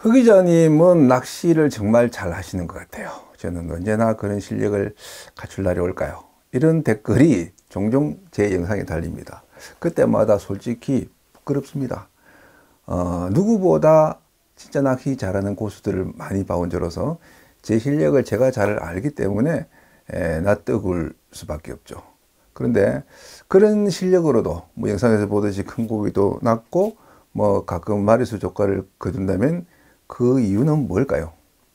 허 기자님은 낚시를 정말 잘 하시는 것 같아요. 저는 언제나 그런 실력을 갖출 날이 올까요? 이런 댓글이 종종 제 영상에 달립니다. 그때마다 솔직히 부끄럽습니다. 누구보다 진짜 낚시 잘하는 고수들을 많이 봐온 저로서 제 실력을 제가 잘 알기 때문에 낯뜨거울 수밖에 없죠. 그런데 그런 실력으로도 뭐 영상에서 보듯이 큰 고기도 낚고 뭐 가끔 마리수 조과를 거둔다면 그 이유는 뭘까요?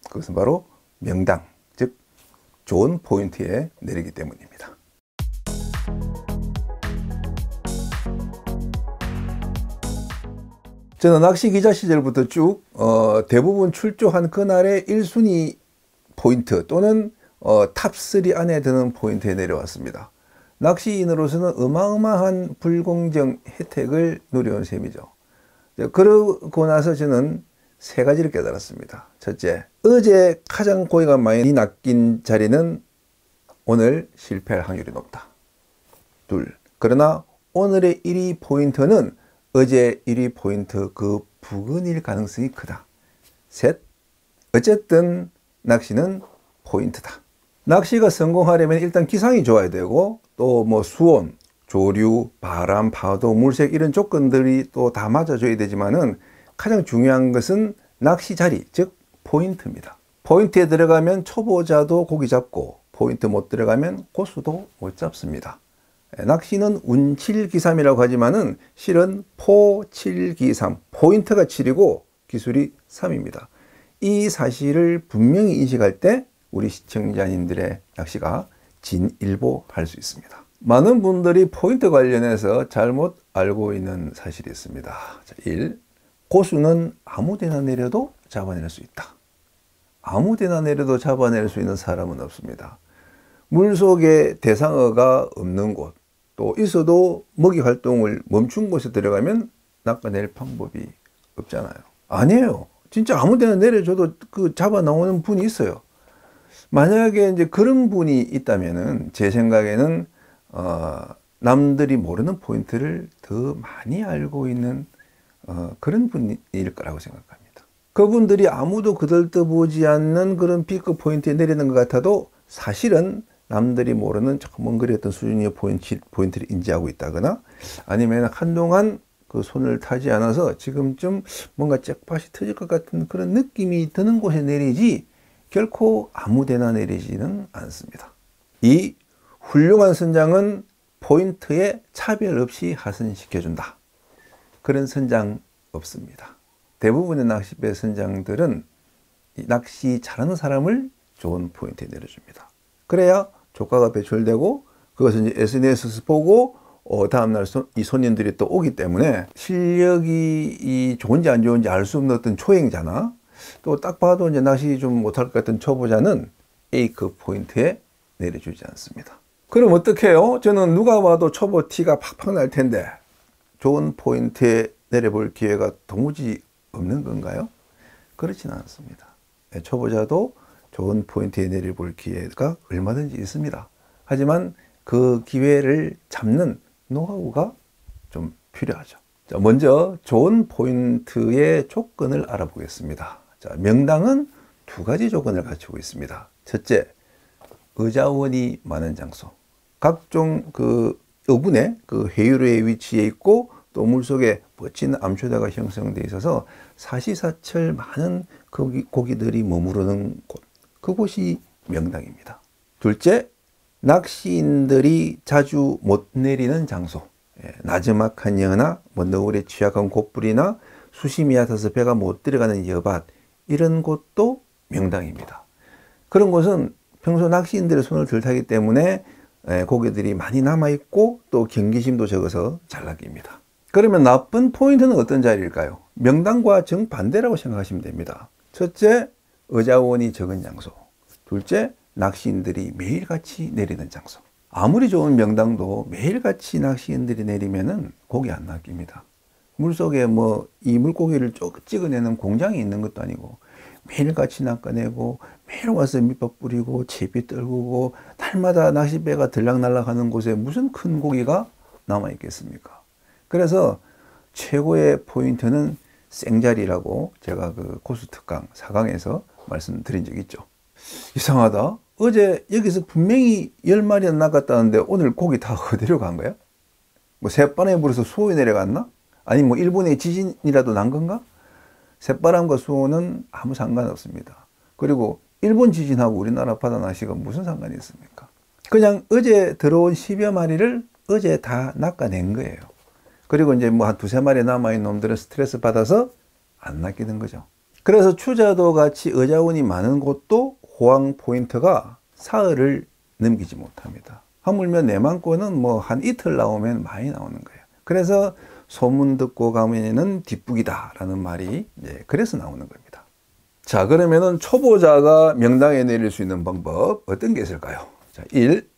그것은 바로 명당, 즉 좋은 포인트에 내리기 때문입니다. 저는 낚시 기자 시절부터 쭉 대부분 출조한 그날의 1순위 포인트 또는 탑3 안에 드는 포인트에 내려왔습니다. 낚시인으로서는 어마어마한 불공정 혜택을 누려온 셈이죠. 그러고 나서 저는 세 가지를 깨달았습니다. 첫째, 어제 가장 고기가 많이 낚인 자리는 오늘 실패할 확률이 높다. 둘, 그러나 오늘의 1위 포인트는 어제 1위 포인트 그 부근일 가능성이 크다. 셋, 어쨌든 낚시는 포인트다. 낚시가 성공하려면 일단 기상이 좋아야 되고 또 뭐 수온, 조류, 바람, 파도, 물색 이런 조건들이 또 다 맞아줘야 되지만은 가장 중요한 것은 낚시 자리, 즉 포인트입니다. 포인트에 들어가면 초보자도 고기 잡고 포인트 못 들어가면 고수도 못 잡습니다. 낚시는 운칠기삼이라고 하지만은 실은 포칠기삼, 포인트가 7이고 기술이 3입니다. 이 사실을 분명히 인식할 때 우리 시청자님들의 낚시가 진일보할 수 있습니다. 많은 분들이 포인트 관련해서 잘못 알고 있는 사실이 있습니다. 1. 고수는 아무데나 내려도 잡아낼 수 있다. 아무데나 내려도 잡아낼 수 있는 사람은 없습니다. 물속에 대상어가 없는 곳, 또 있어도 먹이 활동을 멈춘 곳에 들어가면 낚아낼 방법이 없잖아요. 아니에요. 진짜 아무데나 내려줘도 그 잡아 나오는 분이 있어요. 만약에 이제 그런 분이 있다면은 제 생각에는 남들이 모르는 포인트를 더 많이 알고 있는 그런 분일 거라고 생각합니다. 그분들이 아무도 거들떠보지 않는 그런 B급 포인트에 내리는 것 같아도 사실은 남들이 모르는 조금 멍거리였던 수준의 포인트를 인지하고 있다거나 아니면 한동안 그 손을 타지 않아서 지금쯤 뭔가 잭팟이 터질 것 같은 그런 느낌이 드는 곳에 내리지 결코 아무데나 내리지는 않습니다. 이 훌륭한 선장은 포인트에 차별 없이 하선시켜준다. 그런 선장 없습니다. 대부분의 낚시배 선장들은 낚시 잘하는 사람을 좋은 포인트에 내려줍니다. 그래야 조과가 배출되고 그것을 이제 SNS에서 보고 다음날 이 손님들이 또 오기 때문에 실력이 좋은지 안 좋은지 알 수 없는 어떤 초행자나 또 딱 봐도 이제 낚시 좀 못할 것 같은 초보자는 A급 포인트에 내려주지 않습니다. 그럼 어떻게 해요? 저는 누가 봐도 초보 티가 팍팍 날 텐데 좋은 포인트에 내려볼 기회가 도무지 없는 건가요? 그렇지는 않습니다. 초보자도 좋은 포인트에 내려볼 기회가 얼마든지 있습니다. 하지만 그 기회를 잡는 노하우가 좀 필요하죠. 자, 먼저 좋은 포인트의 조건을 알아보겠습니다. 자, 명당은 두 가지 조건을 갖추고 있습니다. 첫째, 어자원이 많은 장소. 각종 그 어군의 그 해유류의 위치에 있고 또 물속에 멋진 암초대가 형성되어 있어서 사시사철 많은 고기들이 머무르는 곳. 그곳이 명당입니다. 둘째, 낚시인들이 자주 못 내리는 장소. 나지막한 여나 뭐 너울에 취약한 곳불이나 수심이 얕아서 배가 못 들어가는 여밭 이런 곳도 명당입니다. 그런 곳은 평소 낚시인들의 손을 덜 타기 때문에 고기들이 많이 남아있고 또 경계심도 적어서 잘 낚입니다. 그러면 나쁜 포인트는 어떤 자리일까요? 명당과 정반대라고 생각하시면 됩니다. 첫째, 어자원이 적은 장소. 둘째, 낚시인들이 매일같이 내리는 장소. 아무리 좋은 명당도 매일같이 낚시인들이 내리면은 고기 안 낚입니다. 물속에 뭐 이 물고기를 찍어내는 공장이 있는 것도 아니고 매일같이 낚아내고 매일 와서 밑밥 뿌리고 채비 떨구고 날마다 낚시배가 들락날락 하는 곳에 무슨 큰 고기가 남아 있겠습니까? 그래서 최고의 포인트는 생자리라고 제가 그 고수 특강 4강에서 말씀드린 적이 있죠. 이상하다. 어제 여기서 분명히 10마리나 낚았다는데 오늘 고기 다 어디로 간 거야? 뭐 새바람에 불어서 수온이 내려갔나? 아니 뭐 일본의 지진이라도 난 건가? 새바람과 수온은 아무 상관없습니다. 그리고 일본 지진하고 우리나라 바다 낚시가 무슨 상관이 있습니까? 그냥 어제 들어온 10여 마리를 어제 다 낚아낸 거예요. 그리고 이제 뭐 한 두세 마리 남아있는 놈들은 스트레스 받아서 안 낚이는 거죠. 그래서 추자도 같이 어자원이 많은 곳도 호황 포인트가 사흘을 넘기지 못합니다. 하물며 내만권은 뭐 한 이틀 나오면 많이 나오는 거예요. 그래서 소문 듣고 가면은 뒷북이다 라는 말이 이제 그래서 나오는 겁니다. 자, 그러면은 초보자가 명당에 내릴 수 있는 방법 어떤 게 있을까요? 자, 1.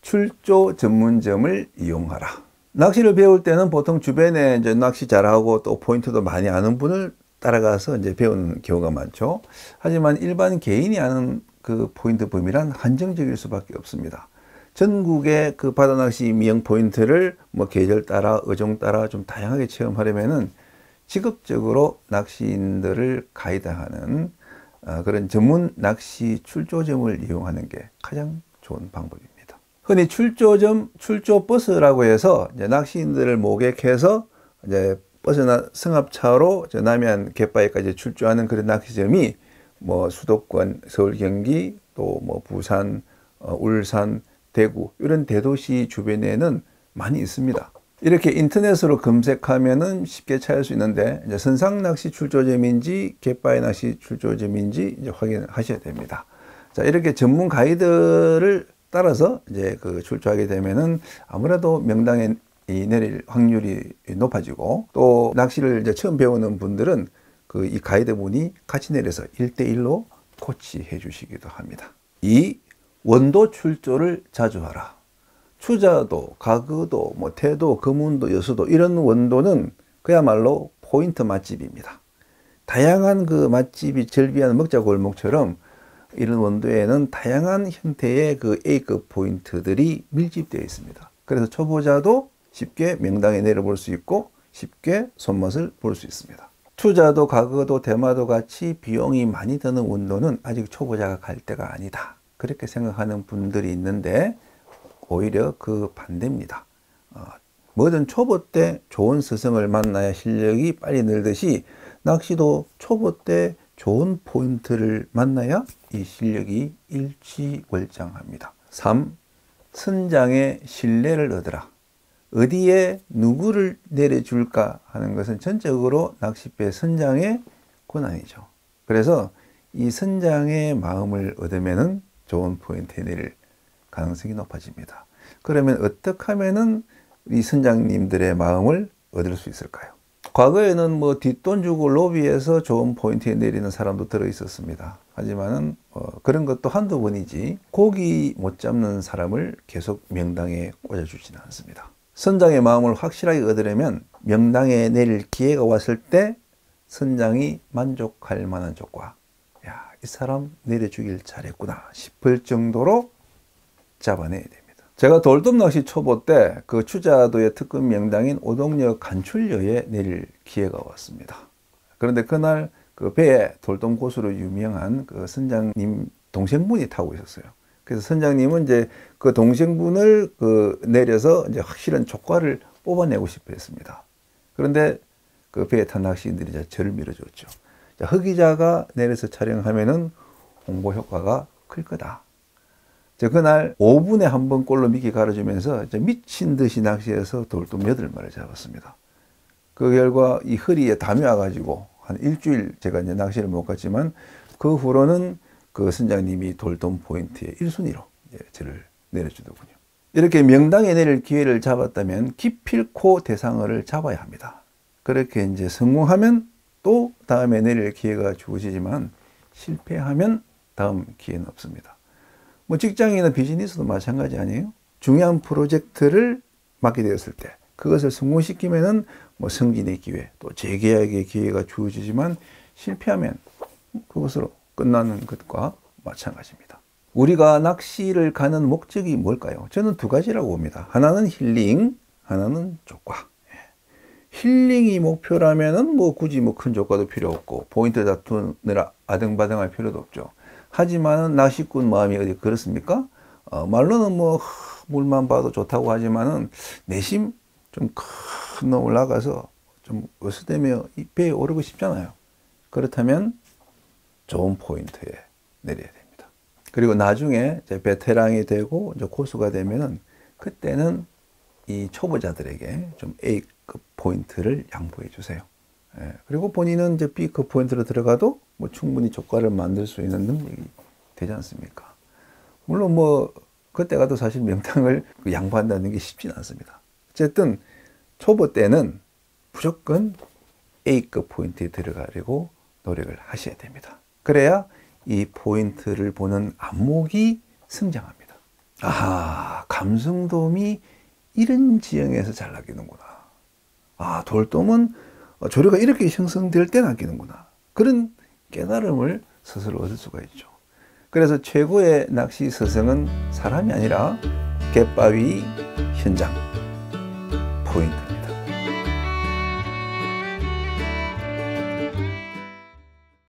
출조 전문점을 이용하라. 낚시를 배울 때는 보통 주변에 이제 낚시 잘하고 또 포인트도 많이 아는 분을 따라가서 이제 배우는 경우가 많죠. 하지만 일반 개인이 아는 그 포인트 범위란 한정적일 수밖에 없습니다. 전국의 그 바다 낚시 미형 포인트를 뭐 계절 따라, 어종 따라 좀 다양하게 체험하려면은 직업적으로 낚시인들을 가이드하는 그런 전문 낚시 출조점을 이용하는 게 가장 좋은 방법입니다. 흔히 출조점, 출조버스라고 해서 이제 낚시인들을 모객해서 이제 버스나 승합차로 남해안 갯바위까지 출조하는 그런 낚시점이 뭐 수도권, 서울, 경기, 또 뭐 부산, 울산, 대구 이런 대도시 주변에는 많이 있습니다. 이렇게 인터넷으로 검색하면은 쉽게 찾을 수 있는데 이제 선상 낚시 출조점인지 갯바위 낚시 출조점인지 이제 확인하셔야 됩니다. 자, 이렇게 전문 가이드를 따라서 이제 그 출조하게 되면은 아무래도 명당에 내릴 확률이 높아지고 또 낚시를 이제 처음 배우는 분들은 그 이 가이드분이 같이 내려서 1대1로 코치해 주시기도 합니다. 2. 원도 출조를 자주 하라. 추자도, 가그도, 뭐 태도, 금운도, 여수도 이런 원도는 그야말로 포인트 맛집입니다. 다양한 그 맛집이 절비하는 먹자골목처럼 이런 원도에는 다양한 형태의 그 A급 포인트들이 밀집되어 있습니다. 그래서 초보자도 쉽게 명당에 내려볼 수 있고 쉽게 손맛을 볼 수 있습니다. 추자도 가그도 대마도 같이 비용이 많이 드는 원도는 아직 초보자가 갈 때가 아니다. 그렇게 생각하는 분들이 있는데 오히려 그 반대입니다. 뭐든 초보 때 좋은 스승을 만나야 실력이 빨리 늘듯이 낚시도 초보 때 좋은 포인트를 만나야 이 실력이 일취월장합니다. 3. 선장의 신뢰를 얻으라. 어디에 누구를 내려줄까 하는 것은 전적으로 낚싯배 선장의 권한이죠. 그래서 이 선장의 마음을 얻으면은 좋은 포인트에 내릴 가능성이 높아집니다. 그러면 어떻게 하면은 이 선장님들의 마음을 얻을 수 있을까요? 과거에는 뭐 뒷돈 주고 로비에서 좋은 포인트에 내리는 사람도 들어 있었습니다. 하지만은 그런 것도 한두 번이지 고기 못 잡는 사람을 계속 명당에 꽂아주지는 않습니다. 선장의 마음을 확실하게 얻으려면 명당에 내릴 기회가 왔을 때 선장이 만족할 만한 조과, 야, 이 사람 내려주길 잘했구나 싶을 정도로 잡아내야 됩니다. 제가 돌돔 낚시 초보 때 그 추자도의 특급 명당인 오동역 간출려에 내릴 기회가 왔습니다. 그런데 그날 그 배에 돌돔 고수로 유명한 그 선장님 동생분이 타고 있었어요. 그래서 선장님은 이제 그 동생분을 내려서 이제 확실한 조과를 뽑아내고 싶어 했습니다. 그런데 그 배에 탄 낚시인들이 이제 저를 밀어줬죠. 자, 허기자가 내려서 촬영하면은 홍보 효과가 클 거다. 그날 5분에 한 번 꼴로 미끼 갈아주면서 미친 듯이 낚시해서 돌돔 8마리를 잡았습니다. 그 결과 이 허리에 담이 와가지고 한 일주일 제가 이제 낚시를 못 갔지만 그 후로는 그 선장님이 돌돔 포인트의 1순위로 저를 내려주더군요. 이렇게 명당에 내릴 기회를 잡았다면 기필코 대상어를 잡아야 합니다. 그렇게 이제 성공하면 또 다음에 내릴 기회가 주어지지만 실패하면 다음 기회는 없습니다. 뭐 직장이나 비즈니스도 마찬가지 아니에요? 중요한 프로젝트를 맡게 되었을 때 그것을 성공시키면은 뭐 승진의 기회, 또 재계약의 기회가 주어지지만 실패하면 그것으로 끝나는 것과 마찬가지입니다. 우리가 낚시를 가는 목적이 뭘까요? 저는 두 가지라고 봅니다. 하나는 힐링, 하나는 조과. 힐링이 목표라면은 뭐 굳이 뭐 큰 조과도 필요 없고 포인트 다투느라 아등바등할 필요도 없죠. 하지만은 낚시꾼 마음이 어디 그렇습니까? 말로는 뭐 물만 봐도 좋다고 하지만은 내심 좀 큰 놈 올라가서 좀 어스대며 이 배에 오르고 싶잖아요. 그렇다면 좋은 포인트에 내려야 됩니다. 그리고 나중에 이제 베테랑이 되고 이제 고수가 되면은 그때는 이 초보자들에게 좀 A급 포인트를 양보해 주세요. 예, 그리고 본인은 이제 B급 포인트로 들어가도 뭐 충분히 조과를 만들 수 있는 능력이 되지 않습니까? 물론 뭐 그때 가도 사실 명탕을 양보한다는 게 쉽지는 않습니다. 어쨌든 초보 때는 무조건 A급 포인트에 들어가려고 노력을 하셔야 됩니다. 그래야 이 포인트를 보는 안목이 성장합니다. 아, 감성돔이 이런 지형에서 잘 낚이는구나. 아, 돌돔은 조류가 이렇게 형성될 때 낚이는구나. 그런 깨달음을 스스로 얻을 수가 있죠. 그래서 최고의 낚시 서성은 사람이 아니라 갯바위 현장 포인트.